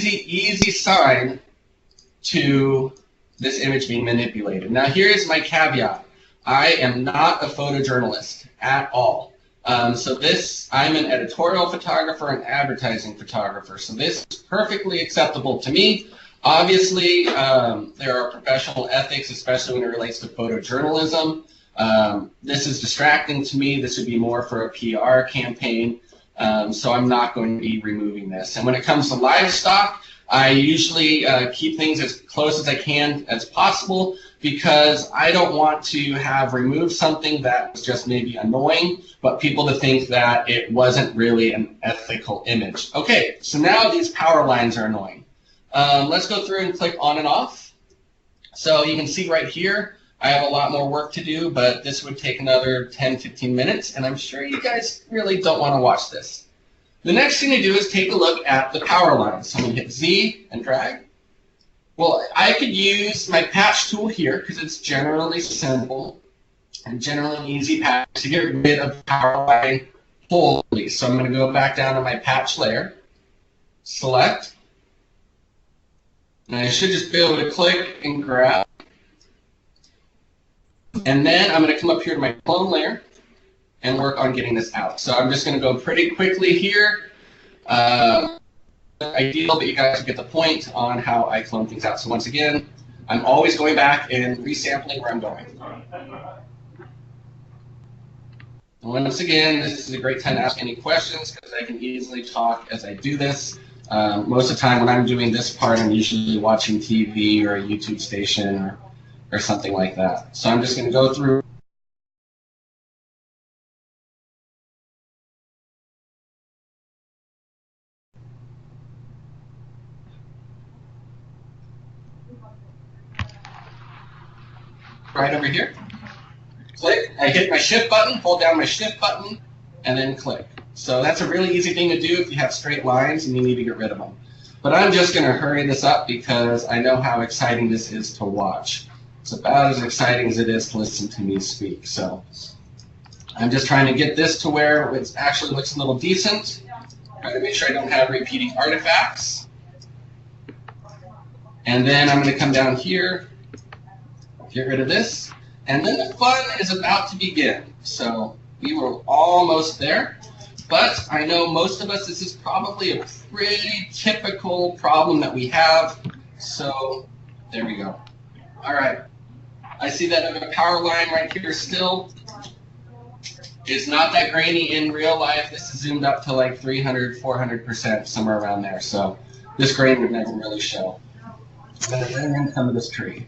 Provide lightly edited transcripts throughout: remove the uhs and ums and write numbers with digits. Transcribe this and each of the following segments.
easy sign to this image being manipulated. Now here's my caveat. I am not a photojournalist at all. So I'm an editorial photographer and advertising photographer. So this is perfectly acceptable to me. Obviously, there are professional ethics, especially when it relates to photojournalism. This is distracting to me. This would be more for a PR campaign. So I'm not going to be removing this. And when it comes to livestock, I usually keep things as close as I can as possible because I don't want to have removed something that was just maybe annoying, but people to think that it wasn't really an ethical image. Okay, so now these power lines are annoying. Let's go through and click on and off. So you can see right here, I have a lot more work to do, but this would take another 10-15 minutes, and I'm sure you guys really don't want to watch this. The next thing to do is take a look at the power lines. So I'm going to hit Z and drag. Well, I could use my patch tool here because it's generally simple and generally an easy patch to get rid of the power line wholly. So I'm going to go back down to my patch layer, select, and I should just be able to click and grab. And then I'm going to come up here to my clone layer and work on getting this out. So I'm just going to go pretty quickly here. Ideal, but you guys will get the point on how I clone things out. So once again, I'm always going back and resampling where I'm going. And once again, this is a great time to ask any questions because I can easily talk as I do this. Most of the time when I'm doing this part, I'm usually watching TV or a YouTube station or something like that. So I'm just going to go through. Right over here. Click. I hit my shift button, hold down my shift button, and then click. So that's a really easy thing to do if you have straight lines and you need to get rid of them. But I'm just going to hurry this up because I know how exciting this is to watch. It's about as exciting as it is to listen to me speak. So I'm just trying to get this to where it actually looks a little decent. Trying to make sure I don't have repeating artifacts. And then I'm going to come down here, get rid of this. And then the fun is about to begin. So we were almost there. But I know most of us, this is probably a pretty typical problem that we have. So there we go. All right. I see that I have a power line right here still. It's not that grainy in real life. This is zoomed up to like 300, 400%, somewhere around there. So this grain would never really show. I'm going to come to this tree.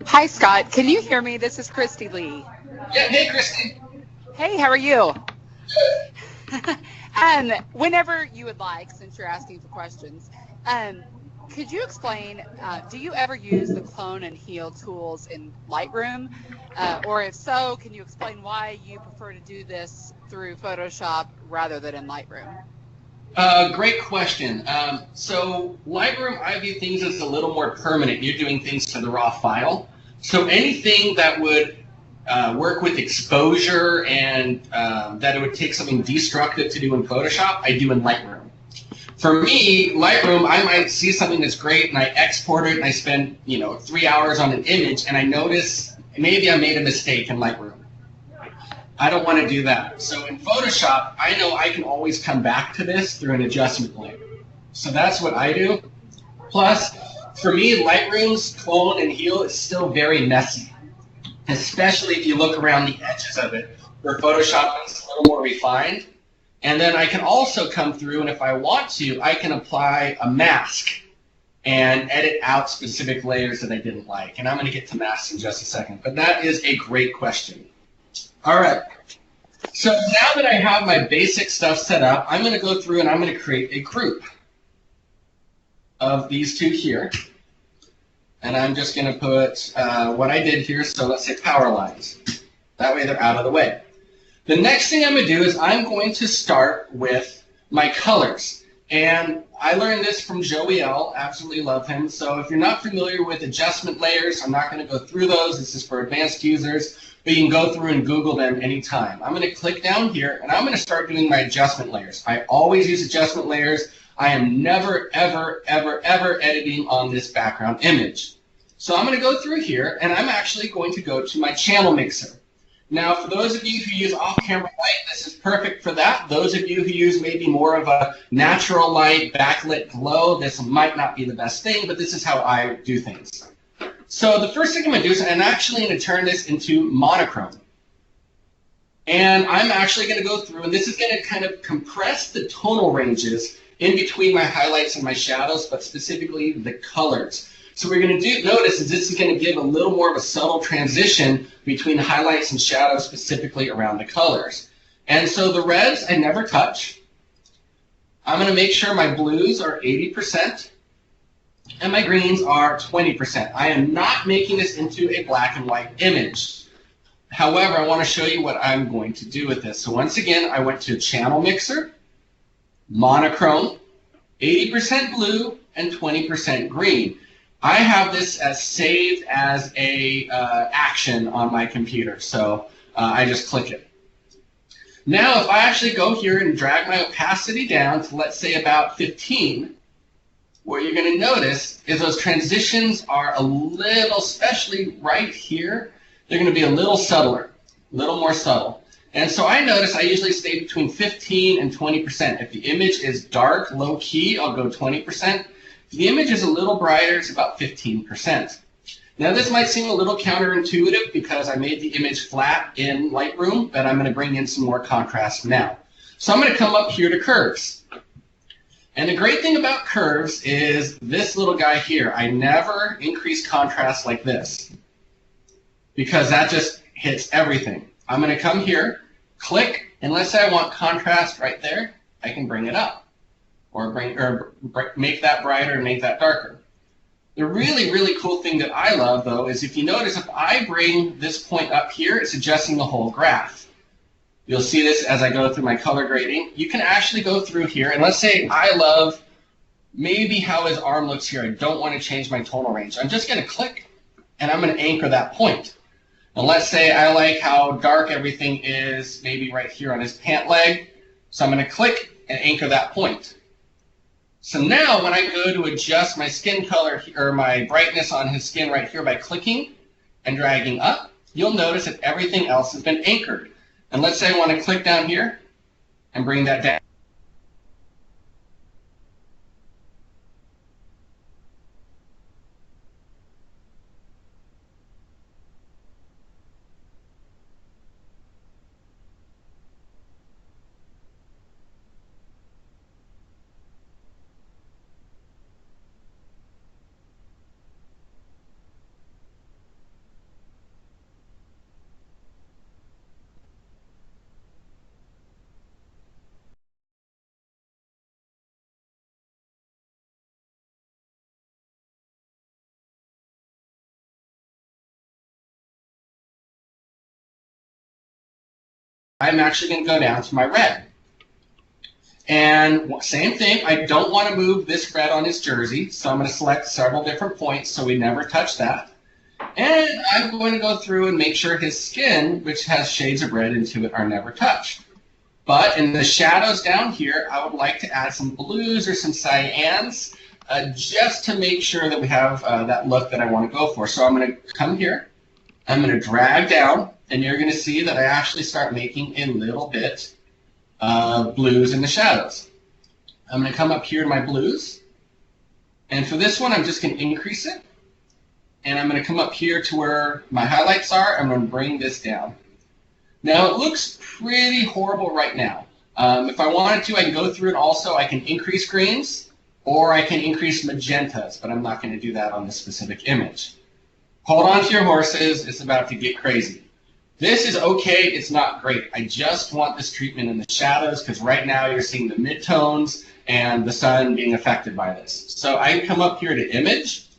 Hi, Scott. Can you hear me? This is Christy Lee. Yeah, hey, Christy. Hey, how are you? Good. Whenever you would like, since you're asking for questions, could you explain, do you ever use the clone and heal tools in Lightroom? Or if so, can you explain why you prefer to do this through Photoshop rather than in Lightroom? Great question. So Lightroom, I view things as a little more permanent. You're doing things to the raw file. So anything that would work with exposure and that it would take something destructive to do in Photoshop, I do in Lightroom. For me, Lightroom, I might see something that's great and I export it and I spend 3 hours on an image and I notice maybe I made a mistake in Lightroom. I don't want to do that. So in Photoshop, I know I can always come back to this through an adjustment layer. So that's what I do. Plus, for me, Lightroom's clone and heal is still very messy, especially if you look around the edges of it, where Photoshop is a little more refined. And then I can also come through, and if I want to, I can apply a mask and edit out specific layers that I didn't like. And I'm going to get to masks in just a second. But that is a great question. All right. So now that I have my basic stuff set up, I'm going to go through and I'm going to create a group of these two here. And I'm just going to put what I did here. So let's say power lines. That way they're out of the way. The next thing I'm going to do is I'm going to start with my colors. And I learned this from Joey L. Absolutely love him. So if you're not familiar with adjustment layers, I'm not going to go through those. This is for advanced users. But you can go through and Google them anytime. I'm going to click down here, and I'm going to start doing my adjustment layers. I always use adjustment layers. I am never, ever, ever, ever editing on this background image. So I'm going to go through here, and I'm actually going to go to my channel mixer. Now, for those of you who use off-camera light, this is perfect for that. Those of you who use maybe more of a natural light, backlit glow, this might not be the best thing, but this is how I do things. So the first thing I'm going to do is I'm actually going to turn this into monochrome. And I'm actually going to go through, and this is going to kind of compress the tonal ranges in between my highlights and my shadows, but specifically the colors. So what we're going to notice is this is going to give a little more of a subtle transition between the highlights and shadows, specifically around the colors. And so the reds I never touch. I'm going to make sure my blues are 80% and my greens are 20%. I am not making this into a black and white image. However, I want to show you what I'm going to do with this. So once again, I went to Channel Mixer, Monochrome, 80% blue, and 20% green. I have this as saved as a action on my computer, so I just click it. Now, if I actually go here and drag my opacity down to, let's say, about 15, what you're going to notice is those transitions are a little, especially right here, they're going to be a little subtler, a little more subtle. And so I notice I usually stay between 15 and 20%. If the image is dark, low key, I'll go 20%. If the image is a little brighter, it's about 15%. Now this might seem a little counterintuitive because I made the image flat in Lightroom, but I'm going to bring in some more contrast now. So I'm going to come up here to curves. And the great thing about curves is this little guy here. I never increase contrast like this, because that just hits everything. I'm going to come here, click, and let's say I want contrast right there, I can bring it up, or make that brighter and make that darker. The really, really cool thing that I love, though, is if you notice, if I bring this point up here, it's adjusting the whole graph. You'll see this as I go through my color grading. You can actually go through here, and let's say I love maybe how his arm looks here. I don't want to change my tonal range. I'm just going to click, and I'm going to anchor that point. And let's say I like how dark everything is maybe right here on his pant leg. So I'm going to click and anchor that point. So now when I go to adjust my skin color or my brightness on his skin right here by clicking and dragging up, you'll notice that everything else has been anchored. And let's say I want to click down here and bring that down. I'm actually going to go down to my red. And same thing, I don't want to move this red on his jersey, so I'm going to select several different points so we never touch that. And I'm going to go through and make sure his skin, which has shades of red into it, are never touched. But in the shadows down here, I would like to add some blues or some cyans just to make sure that we have that look that I want to go for. So I'm going to come here, I'm going to drag down, and you're going to see that I actually start making a little bit of blues in the shadows. I'm going to come up here to my blues, and for this one I'm just going to increase it, and I'm going to come up here to where my highlights are. I'm going to bring this down. Now it looks pretty horrible right now. If I wanted to, I can go through it also. I can increase greens or I can increase magentas, but I'm not going to do that on this specific image. Hold on to your horses, it's about to get crazy. This is okay, it's not great. I just want this treatment in the shadows because right now you're seeing the midtones and the sun being affected by this. So I can come up here to image.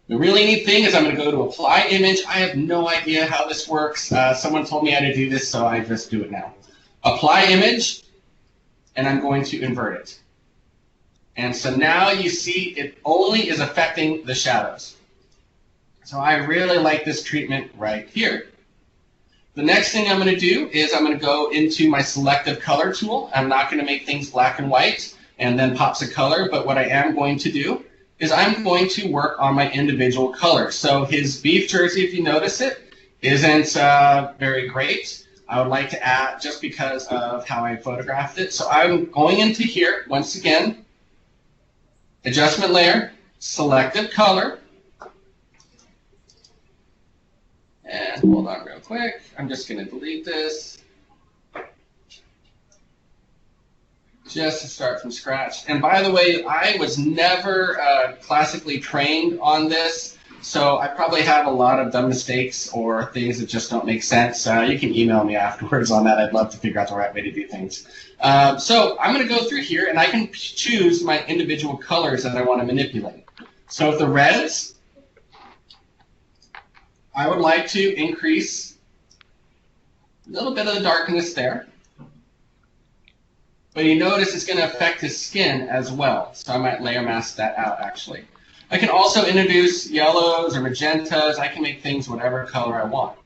The really neat thing is I'm going to go to apply image. I have no idea how this works. Someone told me how to do this, so I just do it now. Apply image, and I'm going to invert it. And so now you see it only is affecting the shadows. So I really like this treatment right here. The next thing I'm going to do is I'm going to go into my selective color tool. I'm not going to make things black and white. and then pops of color. But what I am going to do is I'm going to work on my individual colors. So his beef jersey, if you notice it, isn't very great. I would like to add, just because of how I photographed it. So I'm going into here, once again, adjustment layer, selective color. And hold on real quick. I'm just going to delete this. Just to start from scratch. And by the way, I was never classically trained on this, so I probably have a lot of dumb mistakes or things that just don't make sense. You can email me afterwards on that. I'd love to figure out the right way to do things. So I'm going to go through here, and I can choose my individual colors that I want to manipulate. So with the reds, I would like to increase a little bit of the darkness there. But you notice it's going to affect his skin as well. So I might layer mask that out, actually. I can also introduce yellows or magentas. I can make things whatever color I want.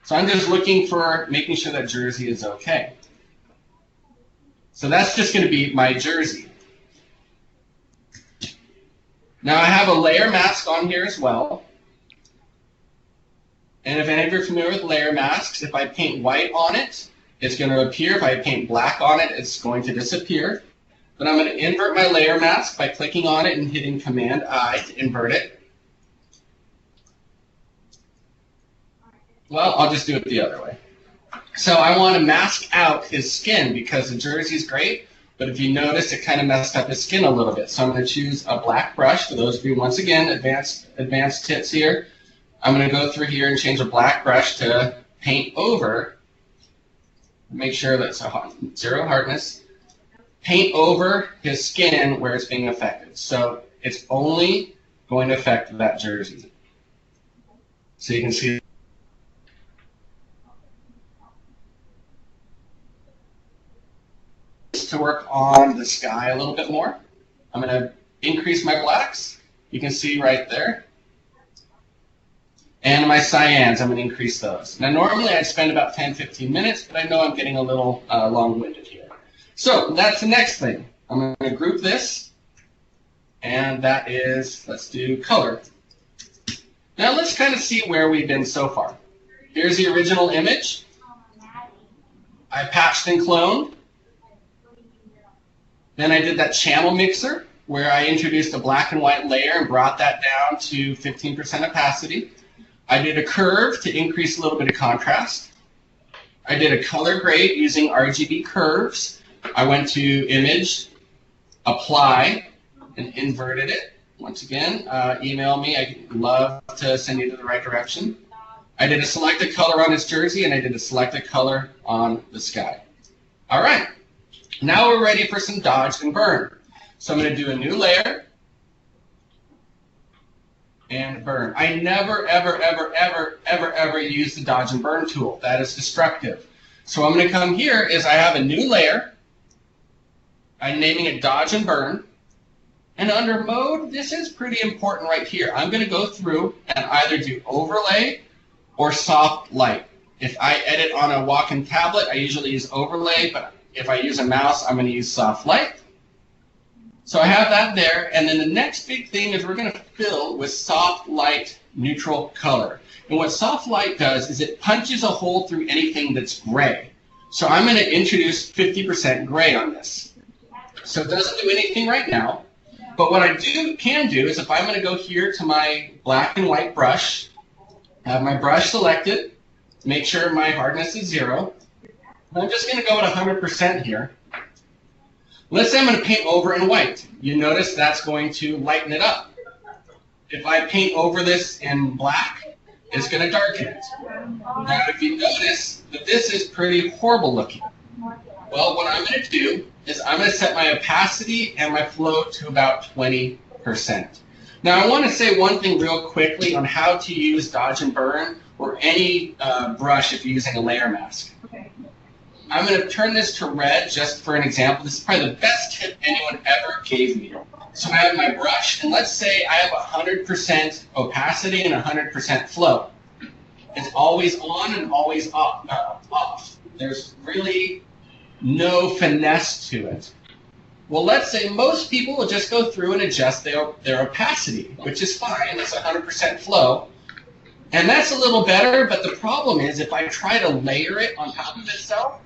So I'm just looking for making sure that jersey is okay. So that's just going to be my jersey. Now I have a layer mask on here as well. And if any of you are familiar with layer masks, if I paint white on it, it's going to appear. If I paint black on it, it's going to disappear. But I'm going to invert my layer mask by clicking on it and hitting Command-I to invert it. Well, I'll just do it the other way. So I want to mask out his skin because the jersey's great, but if you notice, it kind of messed up his skin a little bit. So I'm going to choose a black brush. For those of you, once again, advanced tips here. I'm going to go through here and change a black brush to paint over. Make sure that's a 0 hardness. Paint over his skin where it's being affected. So it's only going to affect that jersey. So you can see to work on the sky a little bit more. I'm going to increase my blacks. You can see right there. And my cyans, I'm going to increase those. Now, normally I'd spend about 10-15 minutes, but I know I'm getting a little long-winded here. So that's the next thing. I'm going to group this, and that is, let's do color. Now let's kind of see where we've been so far. Here's the original image. I patched and cloned. Then I did that channel mixer, where I introduced a black and white layer and brought that down to 15% opacity. I did a curve to increase a little bit of contrast. I did a color grade using RGB curves. I went to Image, Apply, and inverted it. Once again, email me. I'd love to send you to the right direction. I did a selected color on his jersey, and I did a selected color on the sky. All right. Now we're ready for some dodge and burn. So I'm going to do a new layer. And burn. I never, ever, ever, ever, ever, ever use the dodge and burn tool. That is destructive. So I'm going to come here is I have a new layer. I'm naming it dodge and burn. And under mode, this is pretty important right here. I'm going to go through and either do overlay or soft light. If I edit on a walk-in tablet, I usually use overlay, but if I use a mouse, I'm going to use soft light. So I have that there, and then the next big thing is we're going to fill with soft light neutral color. And what soft light does is it punches a hole through anything that's gray. So I'm going to introduce 50% gray on this. So it doesn't do anything right now, but what I can do is if I'm going to go here to my black and white brush, have my brush selected, make sure my hardness is 0. I'm just going to go at 100% here. Let's say I'm going to paint over in white. You notice that's going to lighten it up. If I paint over this in black, it's going to darken it. Now, if you notice that this is pretty horrible looking, well, what I'm going to do is I'm going to set my opacity and my flow to about 20%. Now, I want to say one thing real quickly on how to use dodge and burn or any brush if you're using a layer mask. I'm going to turn this to red just for an example. This is probably the best tip anyone ever gave me. So I have my brush, and let's say I have 100% opacity and 100% flow. It's always on and always off. There's really no finesse to it. Well, let's say most people will just go through and adjust their opacity, which is fine. It's 100% flow. And that's a little better, but the problem is if I try to layer it on top of itself,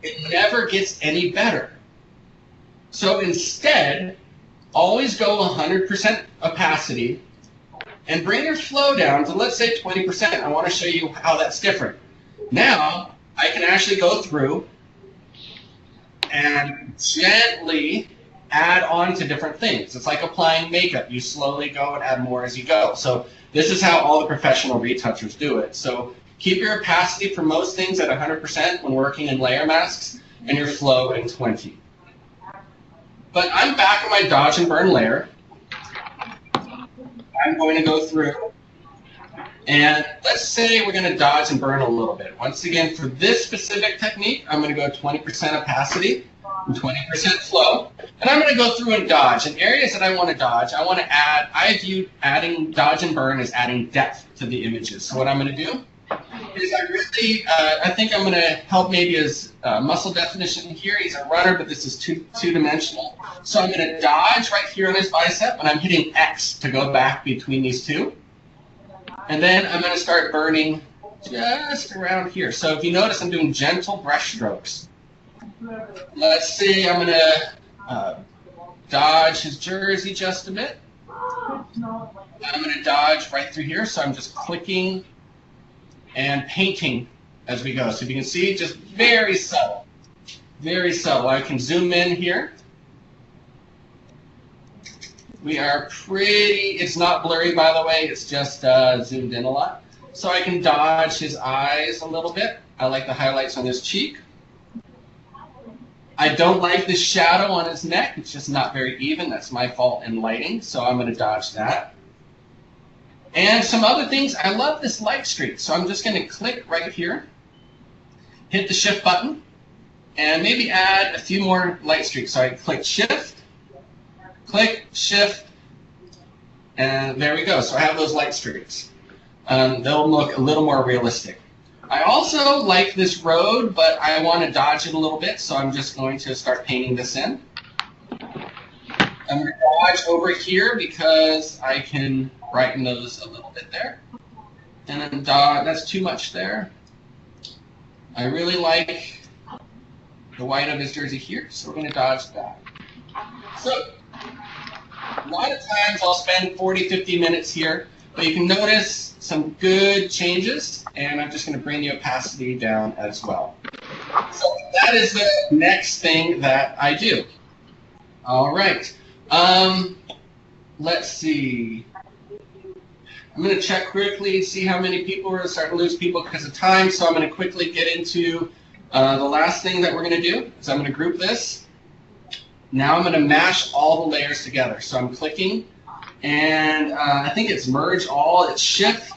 it never gets any better. So instead, always go 100% opacity and bring your flow down to, let's say, 20%. I want to show you how that's different. Now, I can actually go through and gently add on to different things. It's like applying makeup. You slowly go and add more as you go. So this is how all the professional retouchers do it. So keep your opacity for most things at 100% when working in layer masks, and your flow in 20. But I'm back on my dodge and burn layer. I'm going to go through, and let's say we're going to dodge and burn a little bit. Once again, for this specific technique, I'm going to go 20% opacity and 20% flow. And I'm going to go through and dodge. In areas that I want to dodge, I want to add, I view adding dodge and burn as adding depth to the images. So what I'm going to do is I think I'm going to help maybe his muscle definition here. He's a runner, but this is two-dimensional. So I'm going to dodge right here on his bicep, and I'm hitting X to go back between these two. And then I'm going to start burning just around here. So if you notice, I'm doing gentle brush strokes. Let's see, I'm going to dodge his jersey just a bit. I'm going to dodge right through here, so I'm just clicking and painting as we go. So if you can see, just very subtle. Very subtle. I can zoom in here. We are pretty, it's not blurry by the way, it's just zoomed in a lot. So I can dodge his eyes a little bit. I like the highlights on his cheek. I don't like the shadow on his neck. It's just not very even. That's my fault in lighting, so I'm going to dodge that. And some other things, I love this light streak, so I'm just going to click right here, hit the shift button, and maybe add a few more light streaks. So I click shift, and there we go. So I have those light streaks. They'll look a little more realistic. I also like this road, but I want to dodge it a little bit, so I'm just going to start painting this in. I'm going to dodge over here because I can brighten those a little bit there. And then that's too much there. I really like the white of his jersey here, so we're going to dodge that. So a lot of times I'll spend 40, 50 minutes here, but you can notice some good changes, and I'm just going to bring the opacity down as well. So that is the next thing that I do. All right. Let's see. I'm going to check quickly, see how many people. We're starting to lose people because of time, so I'm going to quickly get into the last thing that we're going to do. So I'm going to group this. Now I'm going to mash all the layers together. So I'm clicking, and I think it's merge all. It's shift,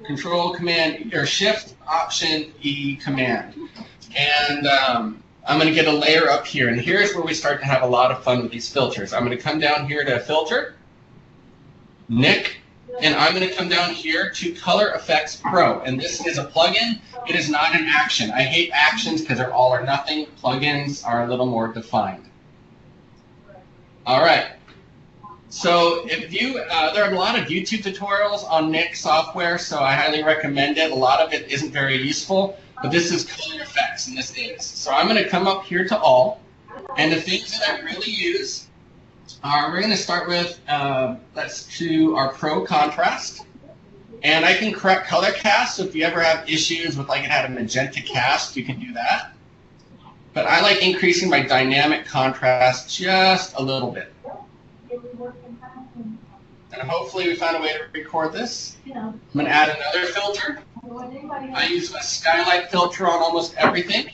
control command, or shift option E command. And I'm going to get a layer up here. And here's where we start to have a lot of fun with these filters. I'm going to come down here to filter, Nick, and I'm going to come down here to Color Effects Pro. And this is a plugin. It is not an action. I hate actions because they're all or nothing. Plugins are a little more defined. All right. So if you, there are a lot of YouTube tutorials on Nick software, so I highly recommend it. A lot of it isn't very useful, but this is Color Effects, and this is. So I'm going to come up here to All, and the things that I really use are, we're going to start with, let's do our Pro Contrast. And I can correct color cast, so if you ever have issues with, like, it had a magenta cast, you can do that. But I like increasing my dynamic contrast just a little bit. And hopefully we found a way to record this. I'm going to add another filter. I use a skylight filter on almost everything.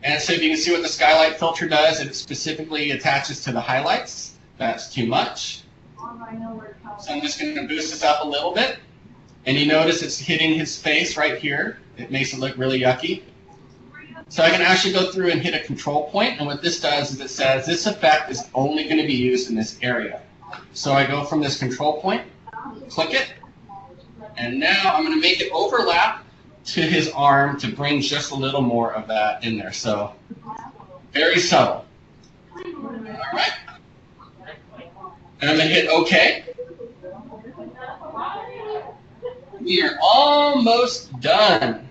And so if you can see what the skylight filter does, it specifically attaches to the highlights. That's too much. So I'm just going to boost this up a little bit. And you notice it's hitting his face right here. It makes it look really yucky. So I can actually go through and hit a control point, and what this does is it says this effect is only going to be used in this area. So I go from this control point, click it, and now I'm going to make it overlap to his arm to bring just a little more of that in there. So very subtle. All right. And I'm going to hit OK. We are almost done.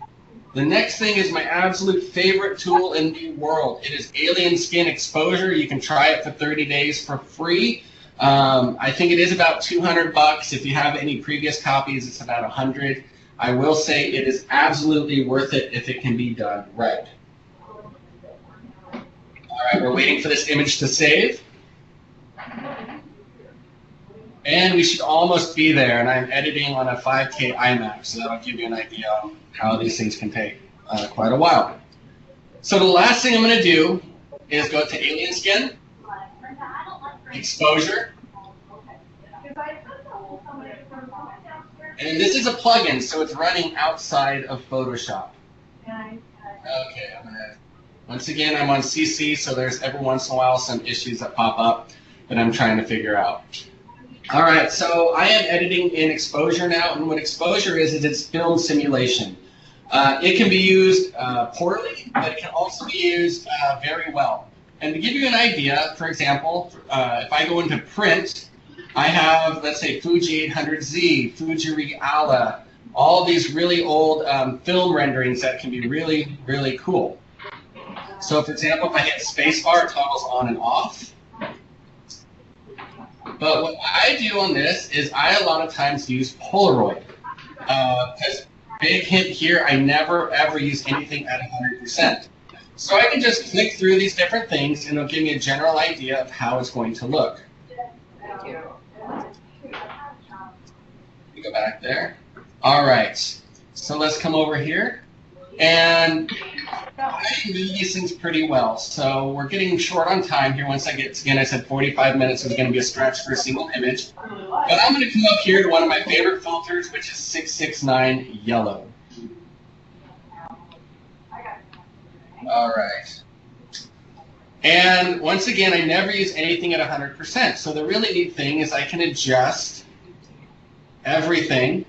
The next thing is my absolute favorite tool in the world. It is Alien Skin Exposure. You can try it for 30 days for free. I think it is about $200. If you have any previous copies, it's about $100. I will say it is absolutely worth it if it can be done right. All right, we're waiting for this image to save. And we should almost be there, and I'm editing on a 5K iMac, so that'll give you an idea on how these things can take quite a while. So the last thing I'm going to do is go to Alien Skin, Exposure, and this is a plugin, so it's running outside of Photoshop. Okay, once again, I'm on CC, so there's every once in a while some issues that pop up that I'm trying to figure out. All right, so I am editing in Exposure now, and what Exposure is it's film simulation. It can be used poorly, but it can also be used very well. And to give you an idea, for example, if I go into print, I have, let's say, Fuji 800Z, Fuji Reala, all these really old film renderings that can be really, really cool. So, for example, if I hit spacebar, it toggles on and off. But what I do on this is I a lot of times use Polaroid. Because big hint here, I never ever use anything at 100%. So I can just click through these different things and it'll give me a general idea of how it's going to look. We go back there. All right. So let's come over here. And I do these things pretty well. So we're getting short on time here. Once I get, again, I said 45 minutes is going to be a stretch for a single image. But I'm going to come up here to one of my favorite filters, which is 669 Yellow. All right. And once again, I never use anything at 100%. So the really neat thing is I can adjust everything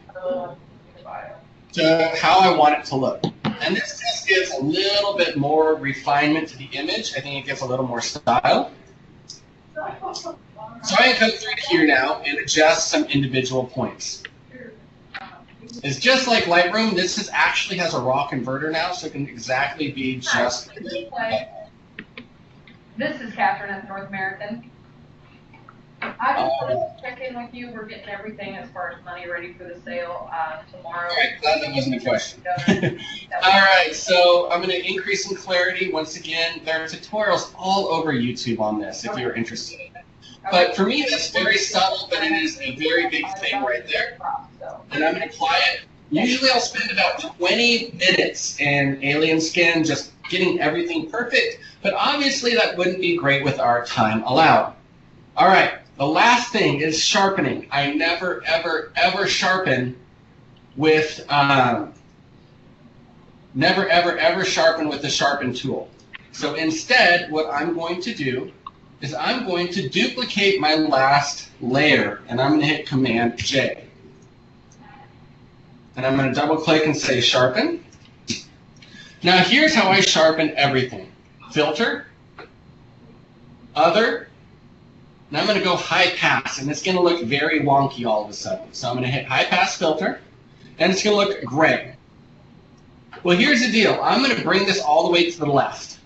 to how I want it to look. And this just gives a little bit more refinement to the image. I think it gives a little more style. So I can come through to here now and adjust some individual points. It's just like Lightroom. This actually has a raw converter now, so it can exactly be just. This is Catherine at North American. I just wanted to check in with you. We're getting everything as far as money ready for the sale tomorrow. All right, glad that wasn't a question. All right, so I'm going to increase in clarity. Once again, there are tutorials all over YouTube on this if you're interested in it. But for me, that's very subtle, but it is a very big thing right there. And I'm going to apply it. Usually I'll spend about 20 minutes in Alien Skin just getting everything perfect, but obviously that wouldn't be great with our time allowed. All right. The last thing is sharpening. I never, ever, ever sharpen with never, ever, ever sharpen with the sharpen tool. So instead, what I'm going to do is I'm going to duplicate my last layer, and I'm going to hit Command J. And I'm going to double click and say sharpen. Now here's how I sharpen everything. Filter, other. Now I'm going to go high pass, and it's going to look very wonky all of a sudden. So I'm going to hit high pass filter, and it's going to look gray. Well, here's the deal. I'm going to bring this all the way to the left.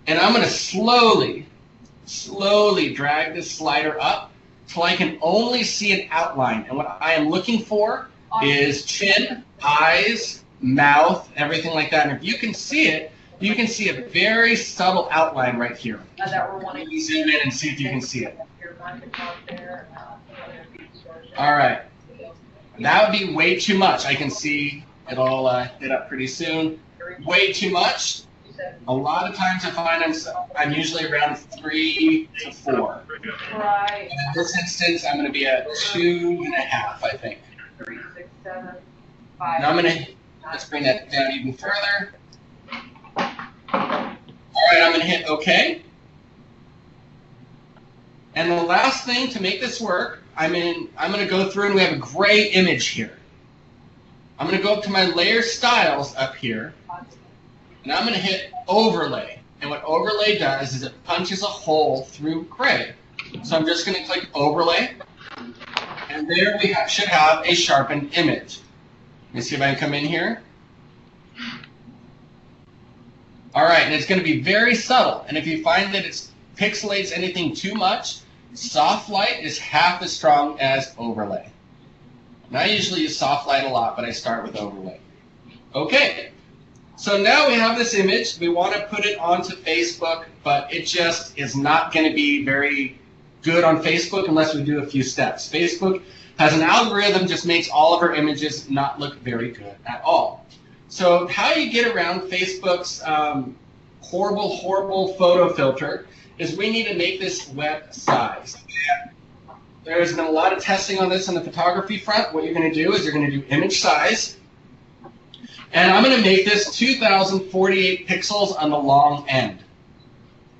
And I'm going to slowly drag this slider up till I can only see an outline. And what I am looking for is chin, eyes, mouth, everything like that. And if you can see it, you can see a very subtle outline right here. Let me zoom in and see if you can see it. All right. That would be way too much. I can see it'll hit up pretty soon. Way too much. A lot of times I find I'm usually around 3 to 4. Right. And in this instance, I'm going to be at 2.5, I think. 3, 6, 7, 5. Now I'm going to, let's bring that down even further. All right, I'm going to hit OK. And the last thing to make this work, I'm going to go through and we have a gray image here. I'm going to go up to my layer styles up here, and I'm going to hit overlay. And what overlay does is it punches a hole through gray. So I'm just going to click overlay, and there we should have a sharpened image. Let me see if I can come in here. All right, and it's going to be very subtle. And if you find that it pixelates anything too much, soft light is half as strong as overlay. And I usually use soft light a lot, but I start with overlay. Okay, so now we have this image. We want to put it onto Facebook, but it just is not going to be very good on Facebook unless we do a few steps. Facebook has an algorithm just makes all of our images not look very good at all. So how you get around Facebook's horrible photo filter is we need to make this web size. There's been a lot of testing on this on the photography front. What you're going to do is you're going to do image size. And I'm going to make this 2048 pixels on the long end.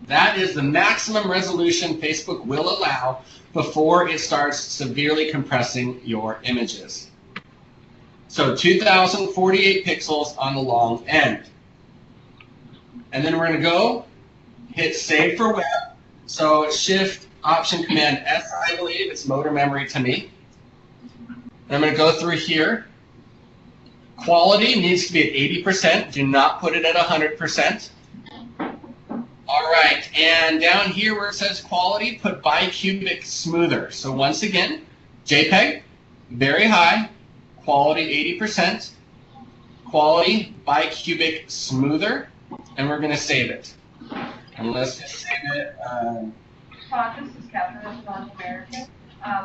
That is the maximum resolution Facebook will allow before it starts severely compressing your images. So 2048 pixels on the long end. And then we're going to go hit Save for Web. So it's Shift Option Command S, I believe. It's motor memory to me. And I'm going to go through here. Quality needs to be at 80%. Do not put it at 100%. All right, and down here where it says quality, put bicubic smoother. So once again, JPEG, very high, quality 80%, quality bicubic smoother, and we're going to save it. And let's just save it. This is Catherine of North America.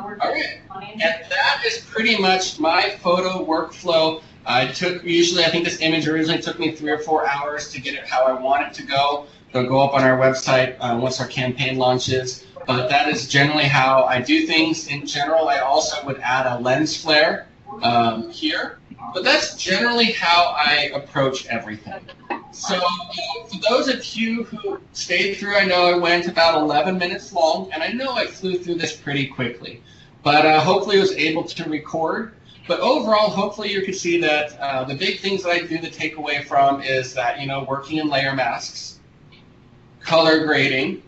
We're Okay, and that is pretty much my photo workflow. I think this image originally took me 3 or 4 hours to get it how I want it to go. It'll go up on our website once our campaign launches. But that is generally how I do things. In general, I also would add a lens flare here. But that's generally how I approach everything. So for those of you who stayed through, I know I went about 11 minutes long, and I know I flew through this pretty quickly. But hopefully I was able to record. But overall, hopefully you can see that the big things that I do to take away from is that, working in layer masks, color grading,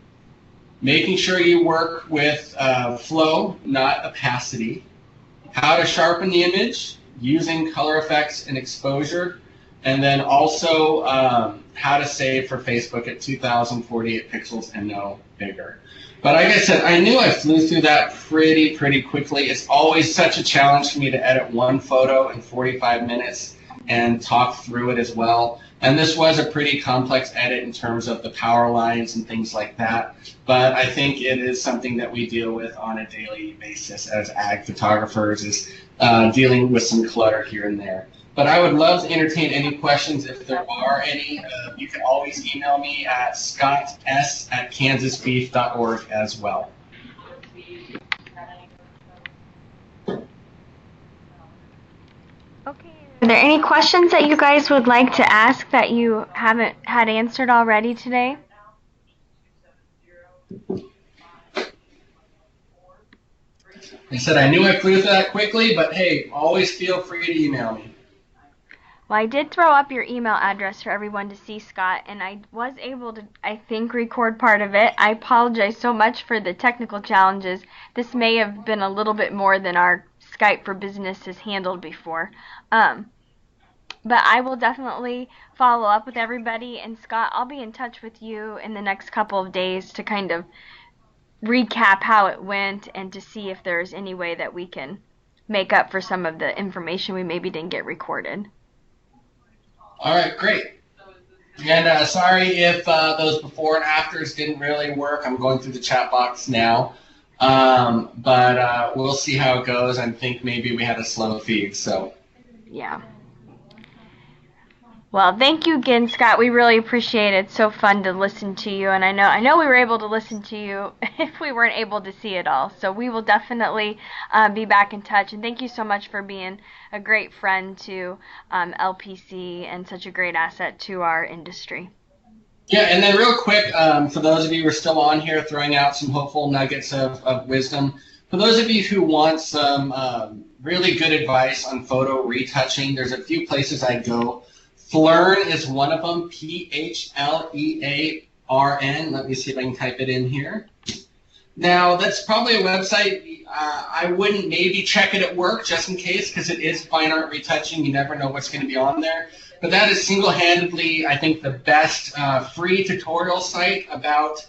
making sure you work with flow, not opacity, how to sharpen the image, using color effects and exposure, and then also how to save for Facebook at 2048 pixels and no bigger. But like I said, I knew I flew through that pretty quickly. It's always such a challenge for me to edit one photo in 45 minutes and talk through it as well. And this was a pretty complex edit in terms of the power lines and things like that. But I think it is something that we deal with on a daily basis as ag photographers, is dealing with some clutter here and there. But I would love to entertain any questions if there are any. You can always email me at scotts@kansasbeef.org as well. Okay. Are there any questions that you guys would like to ask that you haven't had answered already today? I said I knew I flew through that quickly, but hey, always feel free to email me. Well, I did throw up your email address for everyone to see, Scott, and I was able to, I think, record part of it. I apologize so much for the technical challenges. This may have been a little bit more than our Skype for Business has handled before. But I will definitely follow up with everybody, and Scott, I'll be in touch with you in the next couple of days to kind of recap how it went and to see if there's any way that we can make up for some of the information we maybe didn't get recorded. All right, great. And sorry if those before and afters didn't really work. I'm going through the chat box now. But we'll see how it goes. I think maybe we had a slow feed, so. Yeah. Well, thank you again, Scott. We really appreciate it. It's so fun to listen to you, and I know we were able to listen to you if we weren't able to see it all. So we will definitely be back in touch. And thank you so much for being a great friend to LPC and such a great asset to our industry. Yeah, and then real quick, for those of you who are still on here, throwing out some hopeful nuggets of wisdom. For those of you who want some really good advice on photo retouching. There's a few places I go. Phlearn is one of them, Phlearn. Let me see if I can type it in here. Now, that's probably a website. I wouldn't maybe check it at work just in case, because it is fine art retouching. You never know what's going to be on there. But that is single-handedly, I think, the best free tutorial site about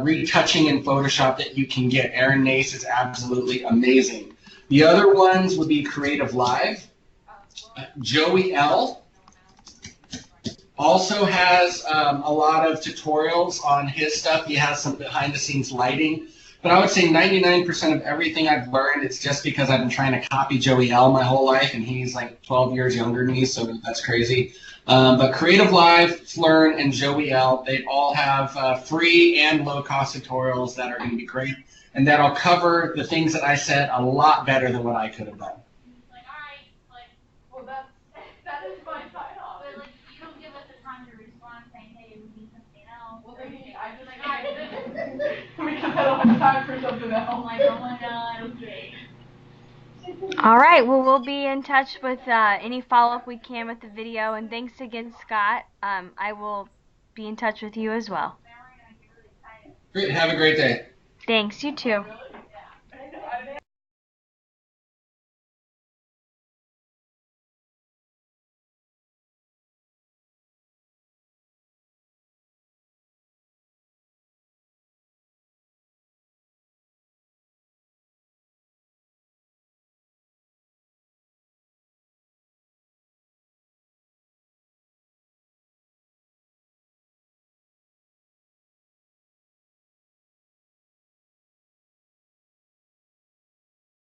retouching in Photoshop that you can get. Aaron Nace is absolutely amazing. The other ones would be Creative Live. Joey L. also has a lot of tutorials on his stuff. He has some behind-the-scenes lighting. But I would say 99% of everything I've learned, it's just because I've been trying to copy Joey L my whole life, and he's like 12 years younger than me, so that's crazy. But Creative Live, Phlearn, and Joey L, they all have free and low-cost tutorials that are going to be great, and that'll cover the things that I said a lot better than what I could have done. Well, that is my sign off. But like, you don't give us the time to respond saying, hey, we need something else. Well, I just like, because I don't have time for something else. I'm like, oh my god, okay. All right, well, we'll be in touch with any follow-up we can with the video, and thanks again, Scott. I will be in touch with you as well. Great. Have a great day. Thanks, you too.